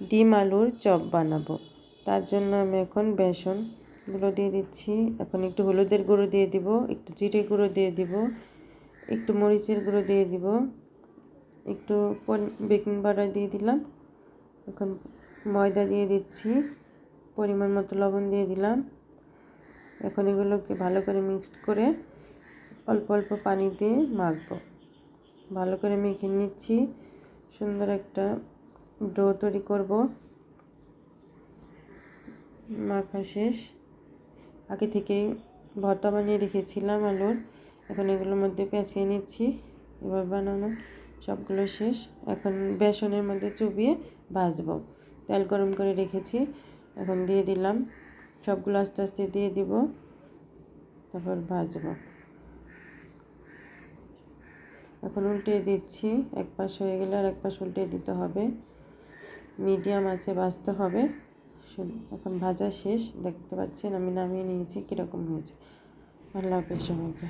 ডিম আলুর চপ বানাবো। তার জন্য আমি এখন বেসনগুলো দিয়ে দিচ্ছি। এখন একটু হলুদের গুঁড়ো দিয়ে দিব, একটু জিরে গুঁড়ো দিয়ে দিব, একটু মরিচের গুঁড়ো দিয়ে দিব, একটু বেকিং পাউডার দিয়ে দিলাম। এখন ময়দা দিয়ে দিচ্ছি, পরিমাণ মতো লবণ দিয়ে দিলাম। এখন এগুলোকে ভালো করে মিক্সড করে অল্প অল্প পানি দিয়ে মাখবো। ভালো করে মেখে নিচ্ছি। সুন্দর একটা ডো তৈরি করব। মাখা শেষ। আগে থেকেই ভর্তা বানিয়ে রেখেছিলাম আলুর। এখন এগুলোর মধ্যে পেঁচিয়ে নিচ্ছি। এবার বানানো সবগুলো শেষ। এখন বেসনের মধ্যে চুবিয়ে ভাজবো। তেল গরম করে রেখেছি, এখন দিয়ে দিলাম। সবগুলো আস্তে আস্তে দিয়ে দিব, তারপর ভাজবো। এখন উল্টে দিচ্ছি। এক পাশ হয়ে গেলে আর এক পাশ উল্টে দিতে হবে। মিডিয়াম আঁচে ভাজতে হবে। এখন ভাজা শেষ, দেখতে পাচ্ছেন আমি নামিয়ে নিয়েছি কীরকম হয়েছে। আল্লাহ হাফেজ সবাইকে।